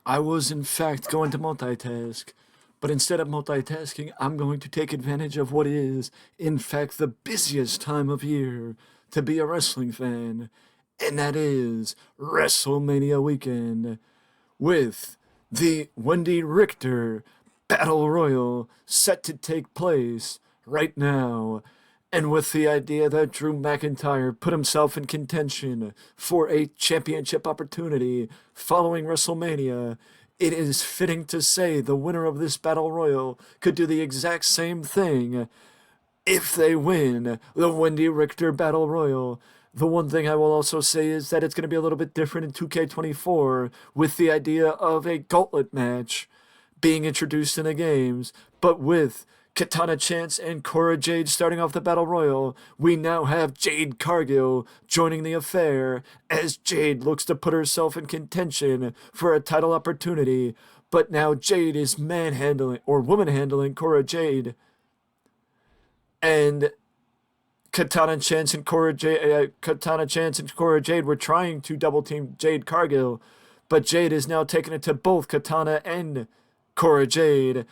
I was in fact going to multitask, but instead of multitasking, I'm going to take advantage of what is, in fact, the busiest time of year to be a wrestling fan, and that is Wrestlemania weekend with the Wendi Richter Battle Royal set to take place right now. And with the idea that Drew McIntyre put himself in contention for a championship opportunity following WrestleMania, it is fitting to say the winner of this Battle Royal could do the exact same thing if they win the Wendi Richter Battle Royal. The one thing I will also say is that it's going to be a little bit different in 2K24 with the idea of a gauntlet match being introduced in the games, but with Katana Chance and Cora Jade starting off the Battle Royal, we now have Jade Cargill joining the affair as Jade looks to put herself in contention for a title opportunity, but now Jade is manhandling or woman handling Cora Jade. And Katana Chance and Cora Jade were trying to double team Jade Cargill, but Jade is now taking it to both Katana and Cora Jade,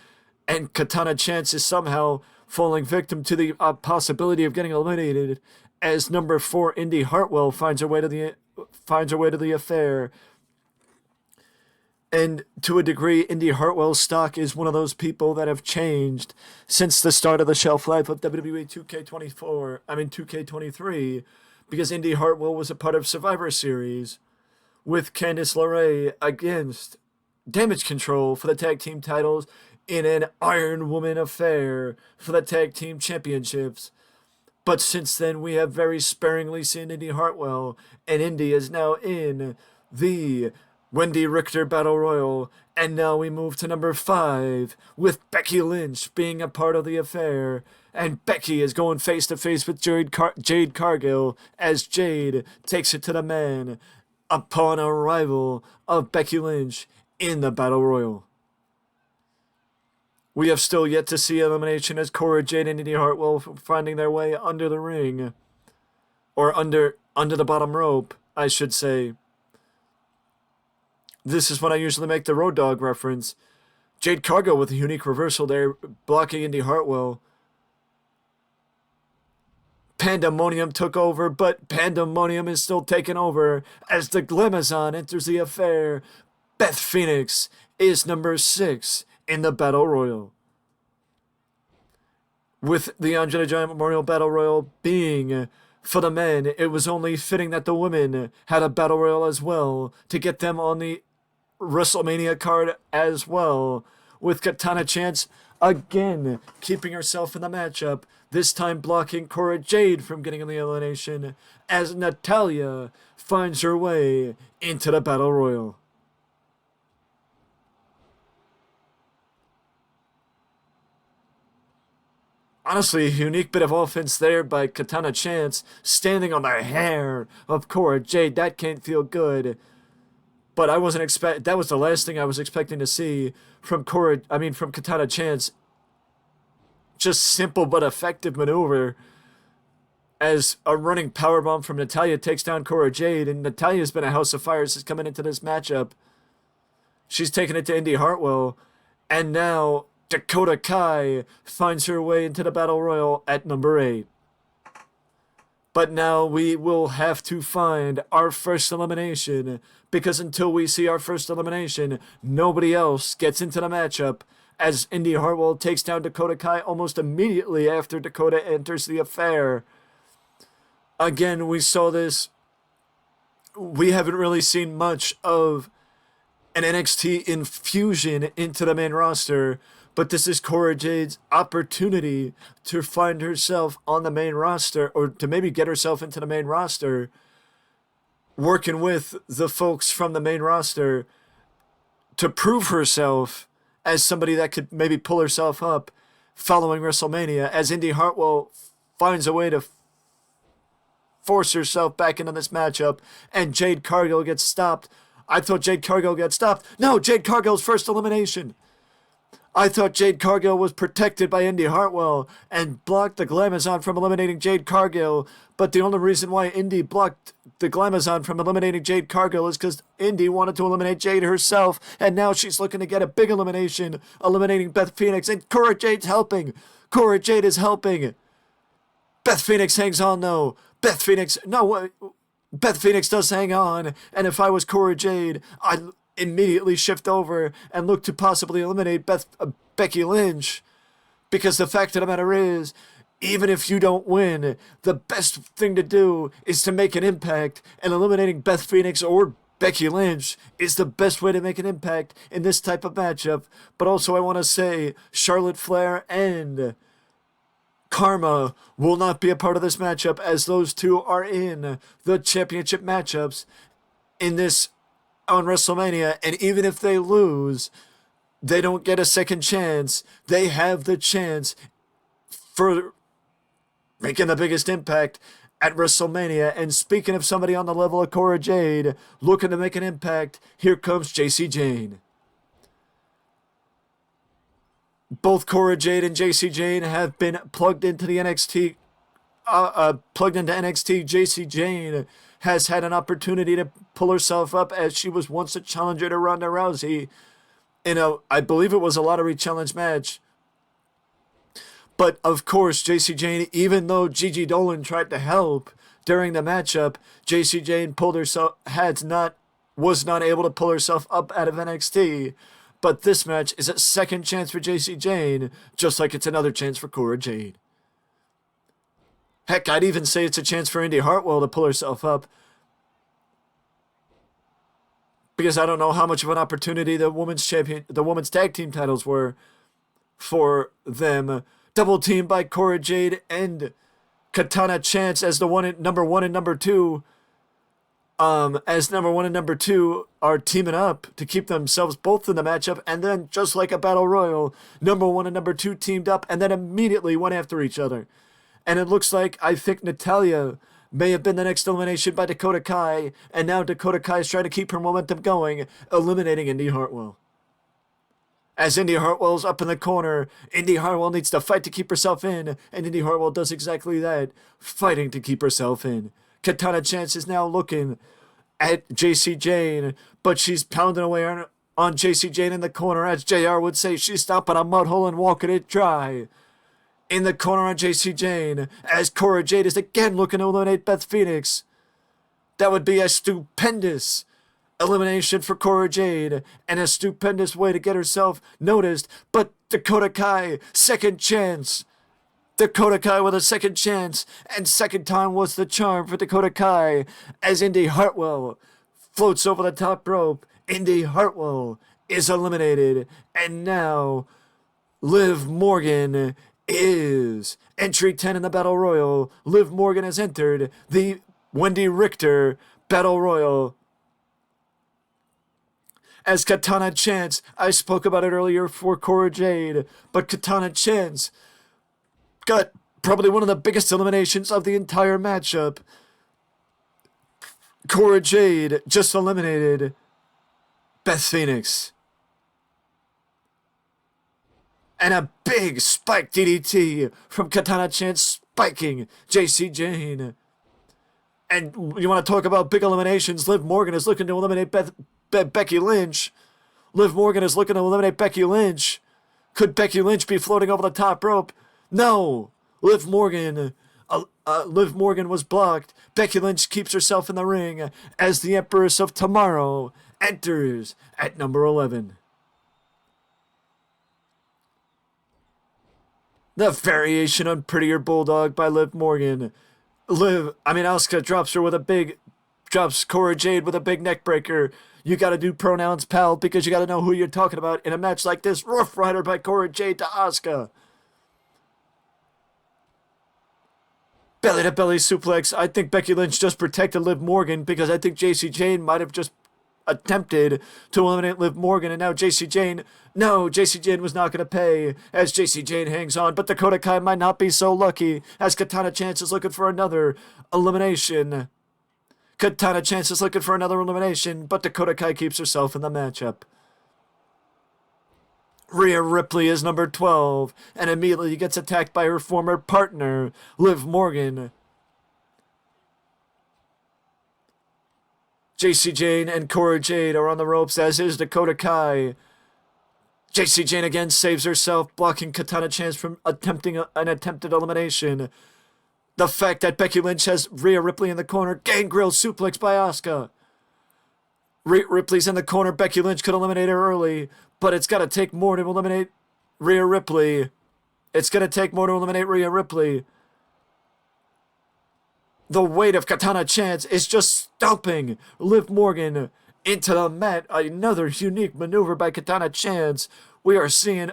and Katana Chance is somehow falling victim to the possibility of getting eliminated as number 4 Indy Hartwell finds her way to the affair. And to a degree, Indy Hartwell's stock is one of those people that have changed since the start of the shelf life of WWE 2K23, because Indy Hartwell was a part of Survivor Series with Candice LeRae against Damage Control for the tag team titles in an Iron Woman affair for the tag team championships. But since then, we have very sparingly seen Indy Hartwell, and Indy is now in the Wendi Richter Battle Royal, and now we move to number 5, with Becky Lynch being a part of the affair, and Becky is going face to face with Jade Cargill as Jade takes it to the man upon arrival of Becky Lynch in the Battle Royal. We have still yet to see elimination as Cora Jade and Indy Hartwell finding their way under the ring, or under the bottom rope, I should say. This is when I usually make the Road Dogg reference. Jade Cargill with a unique reversal there, blocking Indy Hartwell. Pandemonium took over, but Pandemonium is still taking over as the Glamazon enters the affair. Beth Phoenix is number 6 in the Battle Royal. With the Andre the Giant Memorial Battle Royal being for the men, it was only fitting that the women had a Battle Royal as well to get them on the WrestleMania card as well, with Katana Chance again keeping herself in the matchup, this time blocking Cora Jade from getting in the elimination as Natalya finds her way into the Battle Royal. Honestly, a unique bit of offense there by Katana Chance, standing on the hair of Cora Jade. That can't feel good. But I wasn't that was the last thing I was expecting to see from Katana Chance. Just simple but effective maneuver as a running powerbomb from Natalya takes down Cora Jade, and Natalya's been a house of fire since coming into this matchup. She's taken it to Indy Hartwell, and now Dakota Kai finds her way into the Battle Royal at number 8. But now we will have to find our first elimination, because until we see our first elimination, nobody else gets into the matchup, as Indy Hartwell takes down Dakota Kai almost immediately after Dakota enters the affair. Again, we saw this. We haven't really seen much of an NXT infusion into the main roster, but this is Cora Jade's opportunity to find herself on the main roster, or to maybe get herself into the main roster, working with the folks from the main roster to prove herself as somebody that could maybe pull herself up following WrestleMania, as Indy Hartwell finds a way to force herself back into this matchup, and Jade Cargill gets stopped. I thought Jade Cargill got stopped. No, Jade Cargill's first elimination. I thought Jade Cargill was protected by Indy Hartwell and blocked the Glamazon from eliminating Jade Cargill, but the only reason why Indy blocked the Glamazon from eliminating Jade Cargill is because Indy wanted to eliminate Jade herself, and now she's looking to get a big elimination, eliminating Beth Phoenix, and Cora Jade's helping. Cora Jade is helping. Beth Phoenix hangs on, though. Beth Phoenix does hang on, and if I was Cora Jade, I'd immediately shift over and look to possibly eliminate Becky Lynch, because the fact of the matter is, even if you don't win, the best thing to do is to make an impact, and eliminating Beth Phoenix or Becky Lynch is the best way to make an impact in this type of matchup. But also I want to say Charlotte Flair and Karma will not be a part of this matchup, as those two are in the championship matchups in this on WrestleMania, and even if they lose, they don't get a second chance. They have the chance for making the biggest impact at WrestleMania. And speaking of somebody on the level of Cora Jade looking to make an impact, here comes JC Jane. Both Cora Jade and JC Jane have been plugged into the NXT. JC Jane has had an opportunity to pull herself up, as she was once a challenger to Ronda Rousey in I believe it was a lottery challenge match. But of course, JC Jane, even though Gigi Dolan tried to help during the matchup, JC Jane was not able to pull herself up out of NXT. But this match is a second chance for JC Jane, just like it's another chance for Cora Jade. Heck, I'd even say it's a chance for Indy Hartwell to pull herself up, because I don't know how much of an opportunity the women's tag team titles were for them. Double teamed by Cora Jade and Katana Chance as number one and number two are teaming up to keep themselves both in the matchup, and then just like a battle royal, number one and number two teamed up and then immediately went after each other. And it looks like, I think Natalya may have been the next elimination by Dakota Kai, and now Dakota Kai is trying to keep her momentum going, eliminating Indy Hartwell. As Indy Hartwell's up in the corner, Indy Hartwell needs to fight to keep herself in, and Indy Hartwell does exactly that, fighting to keep herself in. Katana Chance is now looking at JC Jane, but she's pounding away on JC Jane in the corner. As JR would say, she's stomping a mud hole and walking it dry. In the corner on JC Jane, as Cora Jade is again looking to eliminate Beth Phoenix. That would be a stupendous elimination for Cora Jade, and a stupendous way to get herself noticed. But Dakota Kai, second chance. Dakota Kai with a second chance, and second time was the charm for Dakota Kai, as Indy Hartwell floats over the top rope. Indy Hartwell is eliminated, and now Liv Morgan is entry 10 in the Battle Royal. Liv Morgan has entered the Wendi Richter Battle Royal. As Katana Chance, I spoke about it earlier for Cora Jade, but Katana Chance got probably one of the biggest eliminations of the entire matchup. Cora Jade just eliminated Beth Phoenix. And a big spike DDT from Katana Chance, spiking JC Jane. And you want to talk about big eliminations? Liv Morgan is looking to eliminate Becky Lynch. Liv Morgan is looking to eliminate Becky Lynch. Could Becky Lynch be floating over the top rope? No. Liv Morgan was blocked. Becky Lynch keeps herself in the ring as the Empress of Tomorrow enters at number 11. The variation on Prettier Bulldog by Liv Morgan. Asuka drops Cora Jade with a big neck breaker. You gotta do pronouns, pal, because you gotta know who you're talking about in a match like this. Rough Rider by Cora Jade to Asuka. Belly to belly suplex. I think Becky Lynch just protected Liv Morgan, because I think JC Jane might have just attempted to eliminate Liv Morgan, and now JC Jane was not going to pay, as JC Jane hangs on, but Dakota Kai might not be so lucky, as Katana Chance is looking for another elimination. But Dakota Kai keeps herself in the matchup. Rhea Ripley is number 12 and immediately gets attacked by her former partner, Liv Morgan. Jacy Jayne and Cora Jade are on the ropes, as is Dakota Kai. Jacy Jayne again saves herself, blocking Katana Chance from attempting an attempted elimination. The fact that Becky Lynch has Rhea Ripley in the corner, gangrel suplex by Asuka. Ripley's in the corner, Becky Lynch could eliminate her early, but it's got to take more to eliminate Rhea Ripley. It's going to take more to eliminate Rhea Ripley. The weight of Katana Chance is just stomping Liv Morgan into the mat. Another unique maneuver by Katana Chance. We are seeing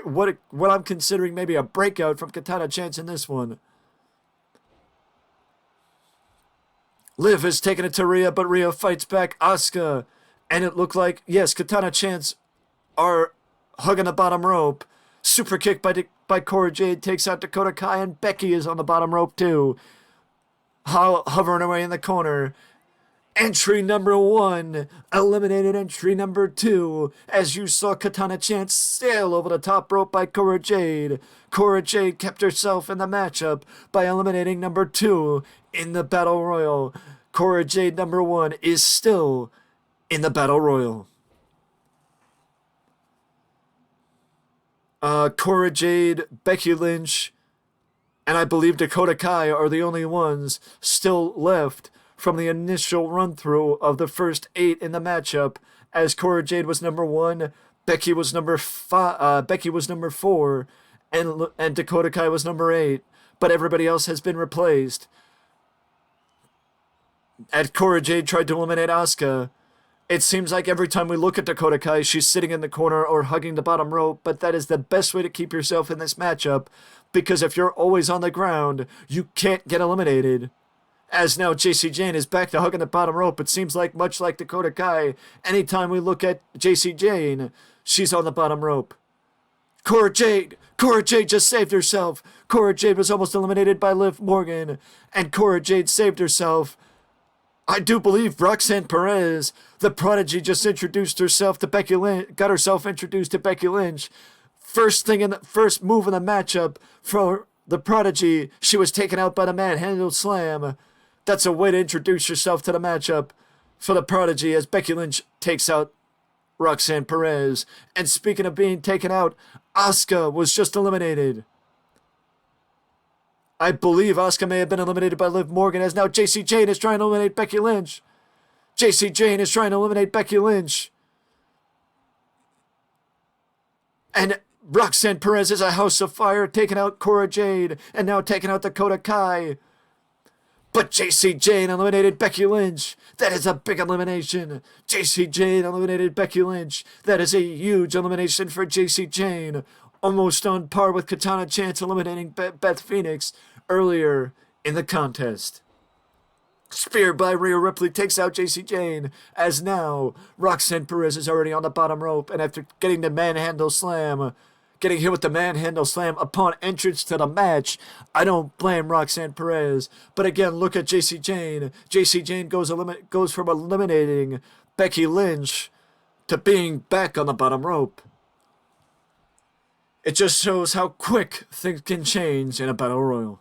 what I'm considering maybe a breakout from Katana Chance in this one. Liv has taken it to Rhea, but Rhea fights back Asuka. And it looked like, yes, Katana Chance are hugging the bottom rope. Super kick by Cora Jade takes out Dakota Kai, and Becky is on the bottom rope too. Hovering away in the corner. Entry number 1, eliminated entry number 2, as you saw Katana Chance sail over the top rope by Cora Jade. Cora Jade kept herself in the matchup by eliminating number 2 in the Battle Royal. Cora Jade number 1 is still in the Battle Royal. Cora Jade, Becky Lynch, and I believe Dakota Kai are the only ones still left from the initial run-through of the first 8 in the matchup, as Cora Jade was number 1, Becky was number 4, and Dakota Kai was number 8, but everybody else has been replaced. And Cora Jade tried to eliminate Asuka. It seems like every time we look at Dakota Kai, she's sitting in the corner or hugging the bottom rope, but that is the best way to keep yourself in this matchup, because if you're always on the ground, you can't get eliminated. As now Jacy Jayne is back to hugging the bottom rope, it seems like much like Dakota Kai, anytime we look at Jacy Jayne, she's on the bottom rope. Cora Jade just saved herself. Cora Jade was almost eliminated by Liv Morgan, and Cora Jade saved herself. I do believe Roxanne Perez, the Prodigy, just introduced herself to Becky Lynch, got herself introduced to Becky Lynch. First move in the matchup for the Prodigy, she was taken out by the manhandle slam. That's a way to introduce yourself to the matchup for the Prodigy, as Becky Lynch takes out Roxanne Perez. And speaking of being taken out, Asuka was just eliminated. I believe Asuka may have been eliminated by Liv Morgan, as now Jacy Jayne is trying to eliminate Becky Lynch. Jacy Jayne is trying to eliminate Becky Lynch. And Roxanne Perez is a house of fire, taking out Cora Jade, and now taking out Dakota Kai. But Jacy Jayne eliminated Becky Lynch. That is a big elimination. Jacy Jayne eliminated Becky Lynch. That is a huge elimination for Jacy Jayne. Almost on par with Katana Chance eliminating Beth Phoenix earlier in the contest. Spear by Rhea Ripley takes out Jacy Jayne, as now Roxanne Perez is already on the bottom rope, and after getting hit with the manhandle slam upon entrance to the match, I don't blame Roxanne Perez. But again, look at Jacy Jayne. Jacy Jayne goes from eliminating Becky Lynch to being back on the bottom rope. It just shows how quick things can change in a battle royal.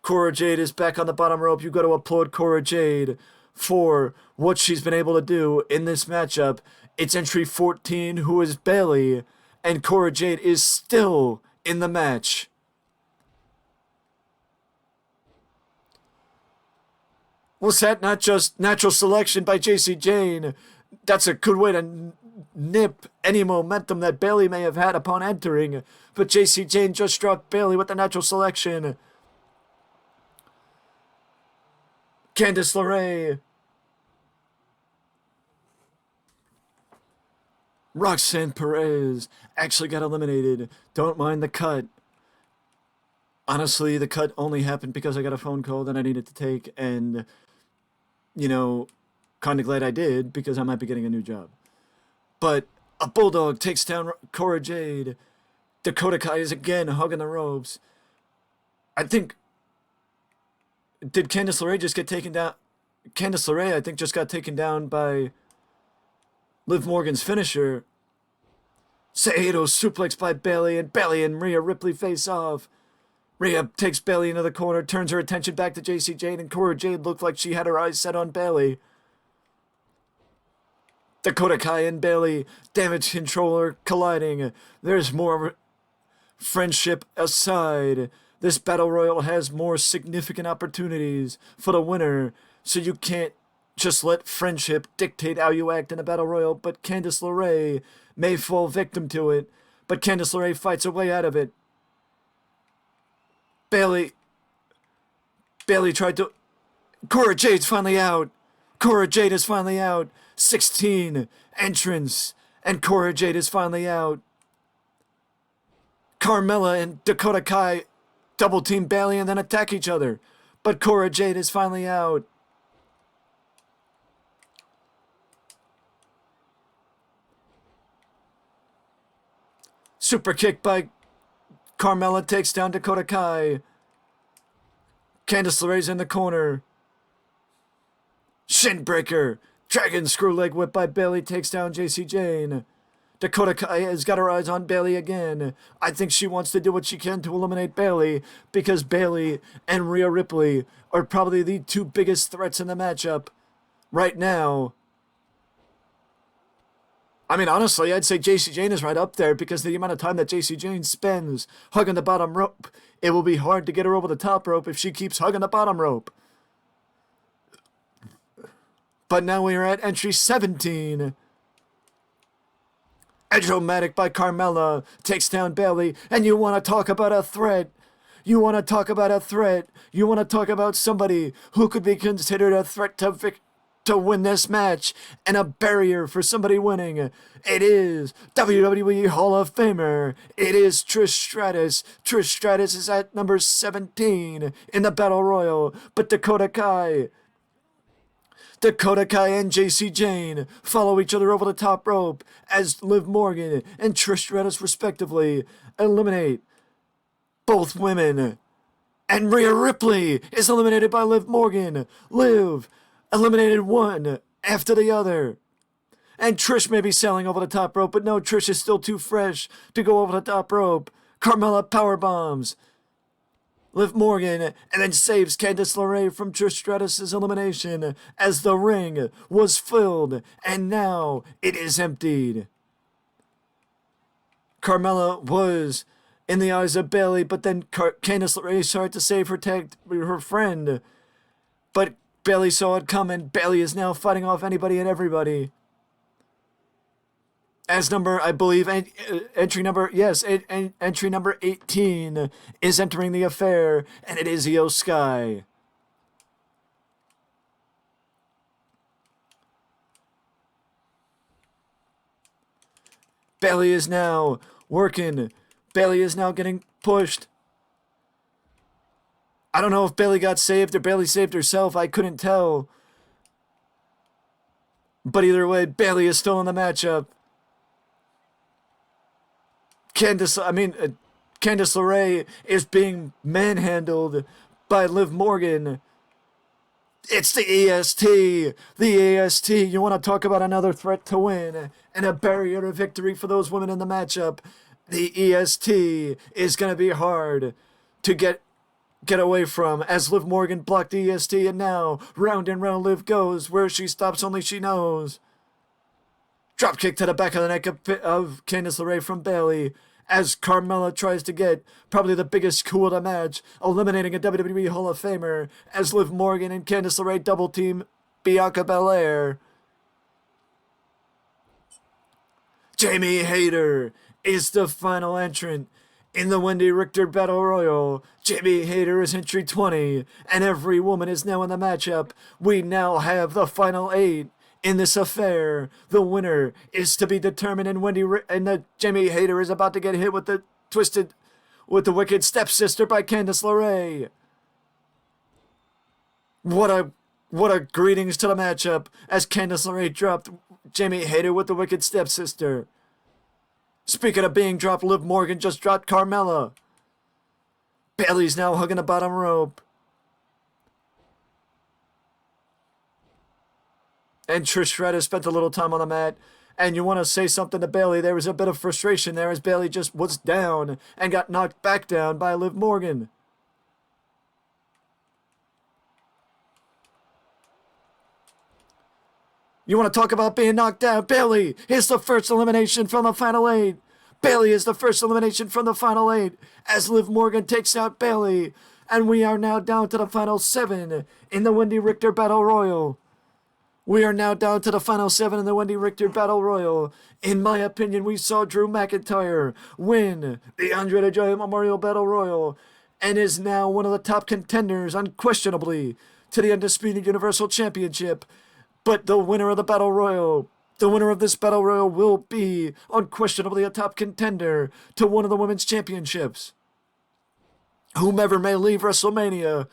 Cora Jade is back on the bottom rope. You got to applaud Cora Jade for what she's been able to do in this matchup. It's entry 14, who is Bayley, and Cora Jade is still in the match. Was that not just natural selection by Jacy Jayne? That's a good way to nip any momentum that Bayley may have had upon entering, but Jacy Jayne just dropped Bayley with the natural selection. Candice LeRae. Roxanne Perez actually got eliminated. Don't mind the cut. Honestly, the cut only happened because I got a phone call that I needed to take, and, kind of glad I did, because I might be getting a new job. But a Bulldog takes down Cora Jade. Dakota Kai is again hugging the ropes. I think... Did Candice LeRae just get taken down? Candice LeRae, I think, just got taken down by Liv Morgan's finisher. Saito suplex by Bayley, and Bayley and Rhea Ripley face off. Rhea takes Bayley into the corner, turns her attention back to J.C. Jane, and Cora Jade looked like she had her eyes set on Bayley. Dakota Kai and Bayley, damage controller colliding. There's more friendship aside. This battle royal has more significant opportunities for the winner, so you can't just let friendship dictate how you act in a battle royal, but Candice LeRae may fall victim to it, but Candice LeRae fights her way out of it. Bayley tried to... Cora Jade's finally out. Cora Jade is finally out. 16 entrants, and Cora Jade is finally out. Carmella and Dakota Kai double team Bayley and then attack each other, but Cora Jade is finally out. Super kick by Carmella takes down Dakota Kai. Candice LeRae's in the corner. Shin breaker. Dragon screw leg whip by Bayley takes down J.C. Jane. Dakota Kai has got her eyes on Bayley again. I think she wants to do what she can to eliminate Bayley, because Bayley and Rhea Ripley are probably the two biggest threats in the matchup right now. I mean, honestly, I'd say J.C. Jane is right up there because of the amount of time that J.C. Jane spends hugging the bottom rope. It will be hard to get her over the top rope if she keeps hugging the bottom rope. But now we are at entry 17. Edge-O-Matic by Carmella takes down Bayley, and you want to talk about a threat. You want to talk about a threat. You want to talk about somebody who could be considered a threat to win this match and a barrier for somebody winning. It is WWE Hall of Famer. It is Trish Stratus. Trish Stratus is at number 17 in the Battle Royal, but Dakota Kai and J.C. Jane follow each other over the top rope as Liv Morgan and Trish Stratus respectively eliminate both women. And Rhea Ripley is eliminated by Liv Morgan. Liv eliminated one after the other. And Trish may be sailing over the top rope, but no, Trish is still too fresh to go over the top rope. Carmella power bombs Liv Morgan, and then saves Candice LeRae from Trish Stratus' elimination as the ring was filled, and now it is emptied. Carmella was in the eyes of Bayley, but then Candice LeRae tried to save her friend. But Bayley saw it coming. Bayley is now fighting off anybody and everybody. As entry number 18 is entering the affair, and it is Io Sky. Bayley is now working. Bayley is now getting pushed. I don't know if Bayley got saved or Bayley saved herself. I couldn't tell. But either way, Bayley is still in the matchup. Candice LeRae is being manhandled by Liv Morgan. It's the EST. The EST. You want to talk about another threat to win and a barrier to victory for those women in the matchup. The EST is going to be hard to get away from as Liv Morgan blocked the EST, and now round and round Liv goes. Where she stops, only she knows. Drop kick to the back of the neck of Candice LeRae from Bayley as Carmella tries to get probably the biggest coup of the match, eliminating a WWE Hall of Famer as Liv Morgan and Candice LeRae double team Bianca Belair. Jamie Hayter is the final entrant in the Wendi Richter Battle Royal. Jamie Hayter is entry 20, and every woman is now in the matchup. We now have the final 8. In this affair, the winner is to be determined, and Jamie Hayter is about to get hit with the wicked stepsister by Candice LeRae. What a greetings to the matchup as Candice LeRae dropped Jamie Hayter with the wicked stepsister. Speaking of being dropped, Liv Morgan just dropped Carmella. Bayley's now hugging the bottom rope. And Trish Stratus spent a little time on the mat And you want to say something to Bayley. There was a bit of frustration there as Bayley just was down and got knocked back down by Liv Morgan. You want to talk about being knocked down? Bayley is the first elimination from the Final 8. Bayley is the first elimination from the Final 8 as Liv Morgan takes out Bayley. And we are now down to the Final 7 in the Wendi Richter Battle Royal. We are now down to the Final 7 in the Wendi Richter Battle Royal. In my opinion, we saw Drew McIntyre win the Andre the Giant Memorial Battle Royal and is now one of the top contenders, unquestionably, to the Undisputed Universal Championship. But the winner of the Battle Royal, the winner of this Battle Royal will be unquestionably a top contender to one of the Women's Championships. Whomever may leave WrestleMania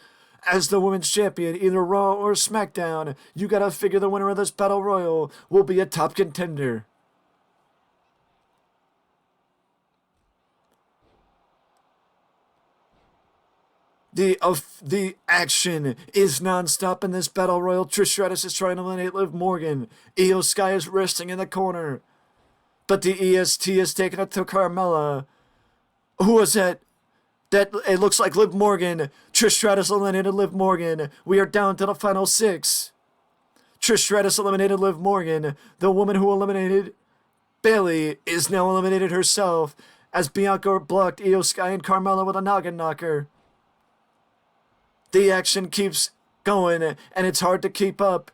as the Women's Champion, either Raw or SmackDown, you gotta figure the winner of this Battle Royal will be a top contender. The action is non-stop in this Battle Royal. Trish Stratus is trying to eliminate Liv Morgan. Io Sky is resting in the corner. But the EST is taking it to Carmella. Who is that? It looks like Liv Morgan. Trish Stratus eliminated Liv Morgan. We are down to the Final 6. Trish Stratus eliminated Liv Morgan. The woman who eliminated Bayley is now eliminated herself as Bianca blocked Io Sky and Carmella with a noggin knocker. The action keeps going, and it's hard to keep up.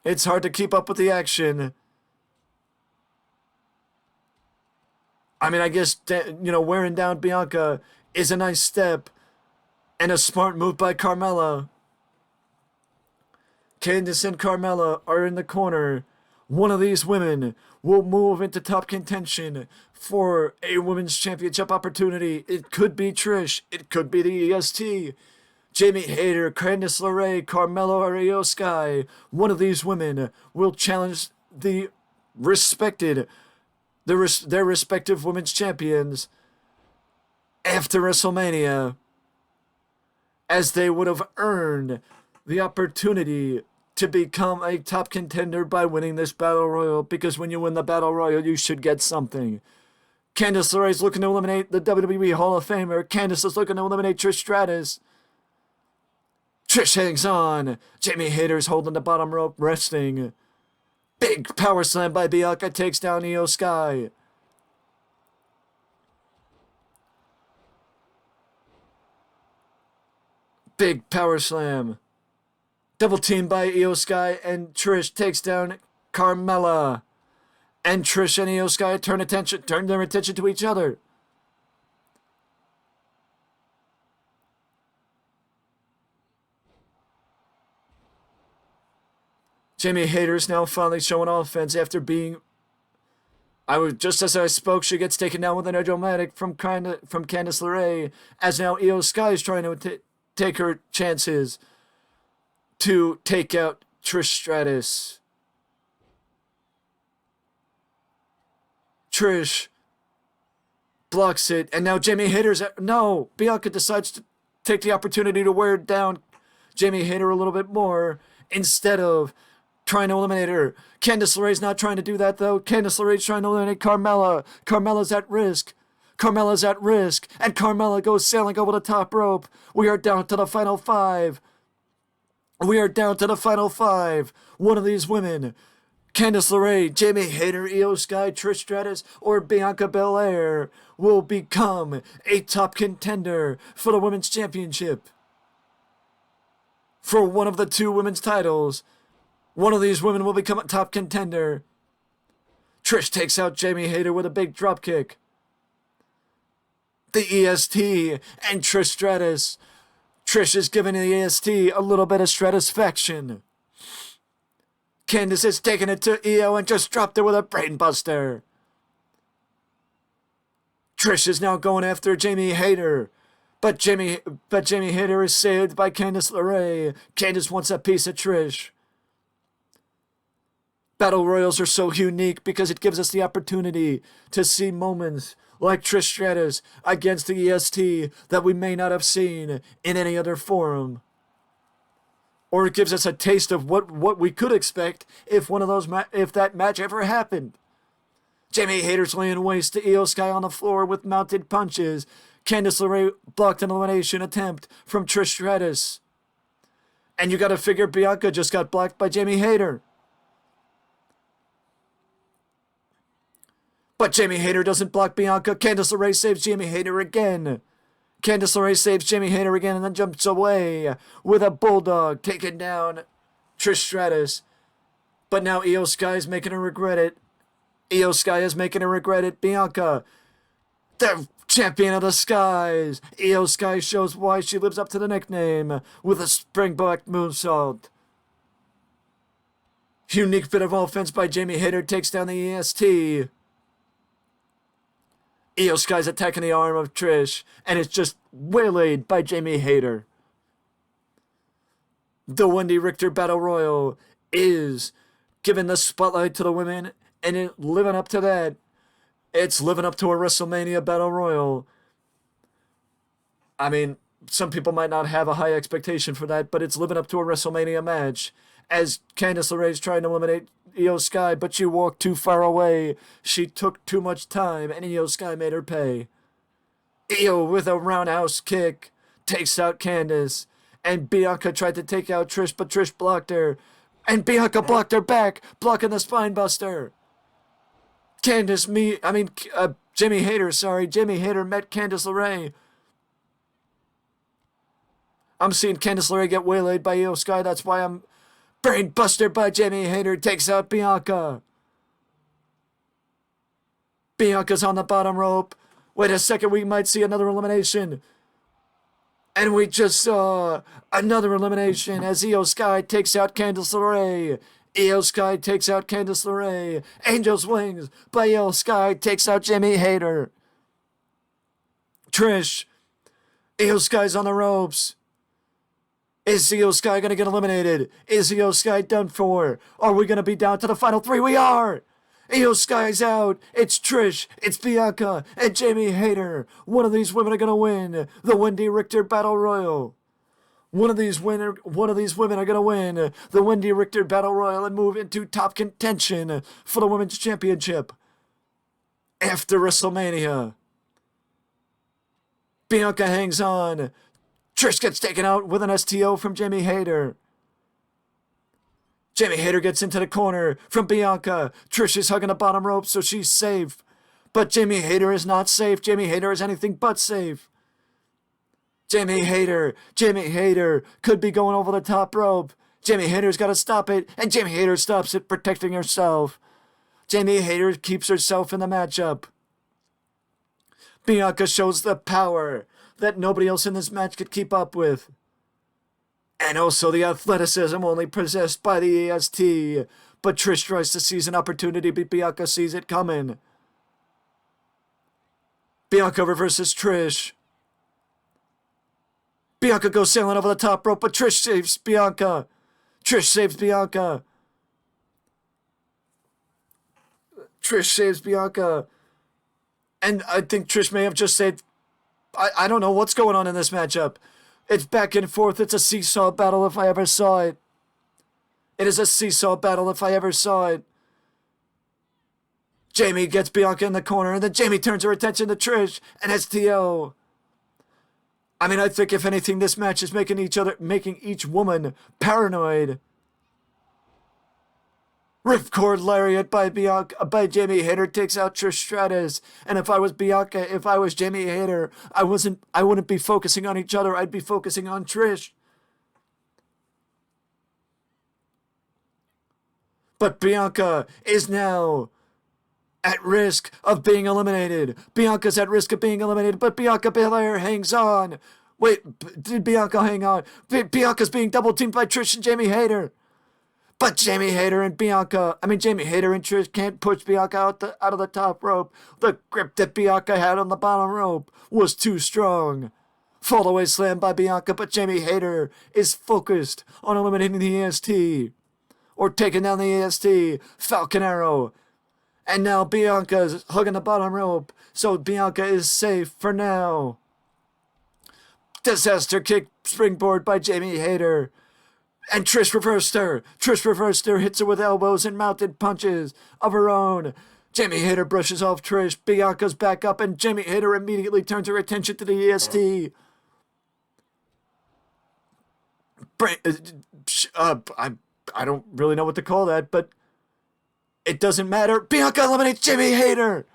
It's hard to keep up with the action. I mean, I guess, wearing down Bianca is a nice step and a smart move by Carmella. Candice and Carmella are in the corner. One of these women will move into top contention for a women's championship opportunity. It could be Trish. It could be the EST. Jamie Hayter, Candice LeRae, Carmella, or Io Sky. One of these women will challenge their respective women's champions after WrestleMania, as they would have earned the opportunity to become a top contender by winning this Battle Royal, because when you win the Battle Royal, you should get something. Candice LeRae is looking to eliminate the WWE Hall of Famer. Candice is looking to eliminate Trish Stratus. Trish hangs on. Jamie Hayter's holding the bottom rope, resting. Big power slam by Bianca takes down Io Sky. Big power slam. Double team by Io Sky, and Trish takes down Carmella. And Trish and Io Sky turn their attention to each other. Jamie Hayter is now finally showing offense after being... just as I spoke, she gets taken down with an Edge-O-Matic from Candice LeRae, as now Io Sky is trying to take her chances to take out Trish Stratus. Trish blocks it, and now Jamie Hayter's... No! Bianca decides to take the opportunity to wear down Jamie Hayter a little bit more instead of trying to eliminate her. Candice LeRae's not trying to do that, though. Candice LeRae's trying to eliminate Carmella. Carmella's at risk. Carmella's at risk, and Carmella goes sailing over the top rope. We are down to the Final 5. We are down to the Final 5. One of these women, Candice LeRae, Jamie Hayter, Io Sky, Trish Stratus, or Bianca Belair, will become a top contender for the Women's Championship. For one of the two women's titles, one of these women will become a top contender. Trish takes out Jamie Hayter with a big dropkick. The EST and Trish Stratus. Trish is giving the EST a little bit of stratisfaction. Candice has taken it to Io and just dropped her with a brainbuster. Trish is now going after Jamie Hayter. But Jamie Hayter is saved by Candice LeRae. Candice wants a piece of Trish. Battle Royals are so unique because it gives us the opportunity to see moments like Trish Stratus against the EST that we may not have seen in any other forum. Or it gives us a taste of what we could expect if if that match ever happened. Jamie Hayter's laying waste to Io Sky on the floor with mounted punches. Candice LeRae blocked an elimination attempt from Trish Stratus. And you gotta figure Bianca just got blocked by Jamie Hayter. But Jamie Hayter doesn't block Bianca. Candice LeRae saves Jamie Hayter again. Candice LeRae saves Jamie Hayter again and then jumps away with a bulldog, taking down Trish Stratus. But now Io Sky is making her regret it. Io Sky is making her regret it. Bianca, the champion of the skies. Io Sky shows why she lives up to the nickname with a springboard moonsault. Unique bit of offense by Jamie Hayter takes down the EST. Io Sky's attacking the arm of Trish, and it's just waylaid by Jamie Hayter. The Wendi Richter Battle Royal is giving the spotlight to the women, and it living up to that. It's living up to a WrestleMania Battle Royal. I mean, some people might not have a high expectation for that, but it's living up to a WrestleMania match. As Candice LeRae is trying to eliminate Io Sky, but she walked too far away. She took too much time, and Io Sky made her pay. Io with a roundhouse kick takes out Candice, and Bianca tried to take out Trish, but Trish blocked her, and Bianca blocked her back, blocking the spine buster. Jamie Hayter met Candice LeRae. I'm seeing Candice LeRae get waylaid by Io Sky. That's why I'm brain buster by Jamie Hayter takes out Bianca. Bianca's on the bottom rope. Wait a second, we might see another elimination. And we just saw another elimination as Io Sky takes out Candice LeRae. Io Sky takes out Candice LeRae. Angel's Wings by Io Sky takes out Jamie Hayter. Trish. Io Sky's on the ropes. Is Io Sky going to get eliminated? Is Io Sky done for? Are we going to be down to the final three? We are! Io Sky's out. It's Trish. It's Bianca. And Jamie Hayter. One of these women are going to win the Wendi Richter Battle Royal. One of these women are going to win the Wendi Richter Battle Royal and move into top contention for the Women's Championship after WrestleMania. Bianca hangs on. Trish gets taken out with an STO from Jamie Hayter. Jamie Hayter gets into the corner from Bianca. Trish is hugging the bottom rope, so she's safe. But Jamie Hayter is not safe. Jamie Hayter is anything but safe. Jamie Hayter could be going over the top rope. Jamie Hayter's got to stop it, and Jamie Hayter stops it, protecting herself. Jamie Hayter keeps herself in the matchup. Bianca shows the power that nobody else in this match could keep up with. And also the athleticism only possessed by the EST. But Trish tries to seize an opportunity, but Bianca sees it coming. Bianca reverses Trish. Bianca goes sailing over the top rope, but Trish saves Bianca. Trish saves Bianca. Trish saves Bianca. And I think Trish may have just said, I don't know what's going on in this matchup. It's back and forth. It's a seesaw battle if I ever saw it. It is a seesaw battle if I ever saw it. Jamie gets Bianca in the corner, and then Jamie turns her attention to Trish and STO. I mean, I think if anything, this match is making each woman paranoid. Ripcord Lariat by Jamie Hayter takes out Trish Stratus. And if I was Bianca, if I was Jamie Hayter, I wouldn't be focusing on each other. I'd be focusing on Trish. But Bianca is now at risk of being eliminated. Bianca's at risk of being eliminated, but Bianca Belair hangs on. Wait, did Bianca hang on? Bianca's being double teamed by Trish and Jamie Hayter. But Jamie Hayter and Trish can't push Bianca out of the top rope. The grip that Bianca had on the bottom rope was too strong. Fall away slam by Bianca, but Jamie Hayter is focused on eliminating the EST. Or taking down the EST. Falcon Arrow. And now Bianca's hugging the bottom rope, so Bianca is safe for now. Disaster kick springboard by Jamie Hayter. And Trish reversed her. Trish reversed her, hits her with elbows and mounted punches of her own. Jamie Hayter brushes off Trish. Bianca's back up, and Jamie Hayter immediately turns her attention to the EST. I don't really know what to call that, but it doesn't matter. Bianca eliminates Jamie Hayter.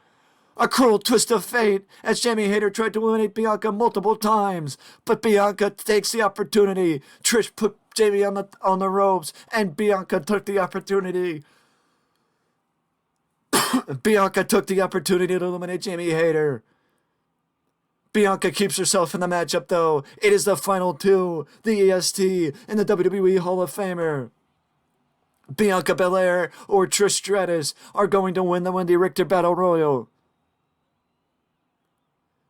A cruel twist of fate, as Jamie Hayter tried to eliminate Bianca multiple times, but Bianca takes the opportunity. Trish put Jamie on the ropes, and Bianca took the opportunity. Bianca took the opportunity to eliminate Jamie Hayter. Bianca keeps herself in the matchup, though. It is the final two, the EST and the WWE Hall of Famer. Bianca Belair or Trish Stratus are going to win the Wendi Richter Battle Royal.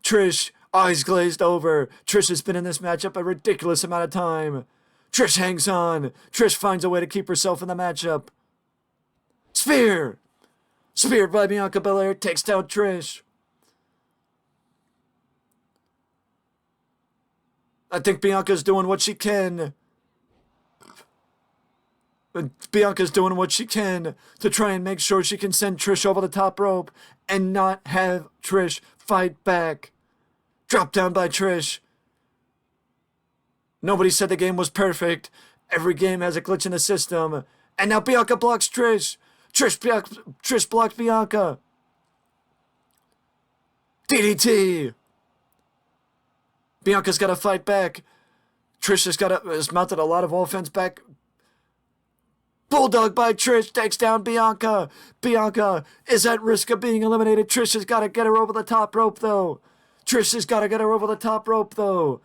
Trish, eyes glazed over. Trish has been in this matchup a ridiculous amount of time. Trish hangs on. Trish finds a way to keep herself in the matchup. Spear! Speared by Bianca Belair, takes down Trish. I think Bianca's doing what she can. Bianca's doing what she can to try and make sure she can send Trish over the top rope and not have Trish fight back. Drop down by Trish. Nobody said the game was perfect. Every game has a glitch in the system. And now Bianca blocks Trish. Trish blocks Bianca. DDT. Bianca's got to fight back. Trish has mounted a lot of offense back. Bulldog by Trish takes down Bianca. Bianca is at risk of being eliminated. Trish has got to get her over the top rope, though. Trish has got to get her over the top rope, though.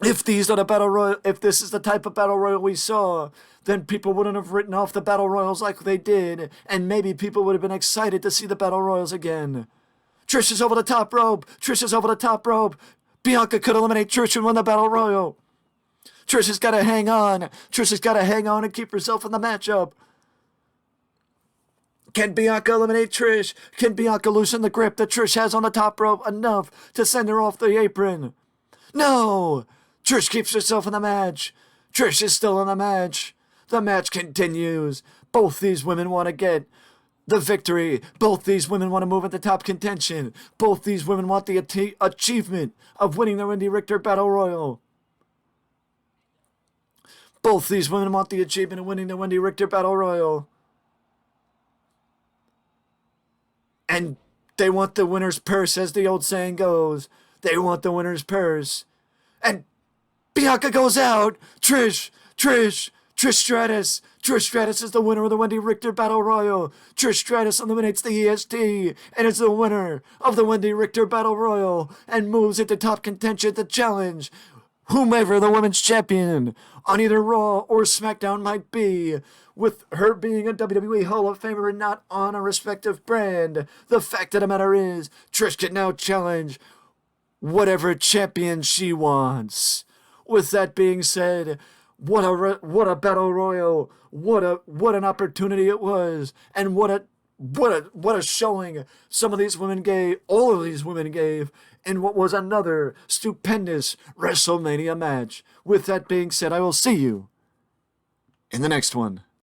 If this is the type of battle royal we saw, then people wouldn't have written off the battle royals like they did, and maybe people would have been excited to see the battle royals again. Trish is over the top rope. Trish is over the top rope. Bianca could eliminate Trish and win the battle royal. Trish has got to hang on. Trish has got to hang on and keep herself in the matchup. Can Bianca eliminate Trish? Can Bianca loosen the grip that Trish has on the top rope enough to send her off the apron? No! Trish keeps herself in the match. Trish is still in the match. The match continues. Both these women want to get the victory. Both these women want to move into top contention. Both these women want the achievement of winning the Wendi Richter Battle Royal. Both these women want the achievement of winning the Wendi Richter Battle Royal. And they want the winner's purse, as the old saying goes. They want the winner's purse. And Bianca goes out. Trish Stratus. Trish Stratus is the winner of the Wendi Richter Battle Royal. Trish Stratus eliminates the EST and is the winner of the Wendi Richter Battle Royal and moves into top contention to challenge whomever the women's champion on either Raw or SmackDown might be. With her being a WWE Hall of Famer and not on a respective brand, the fact of the matter is, Trish can now challenge whatever champion she wants. With that being said, what a battle royal! What an opportunity it was, and what a showing some of these women gave, all of these women gave, in what was another stupendous WrestleMania match. With that being said, I will see you in the next one.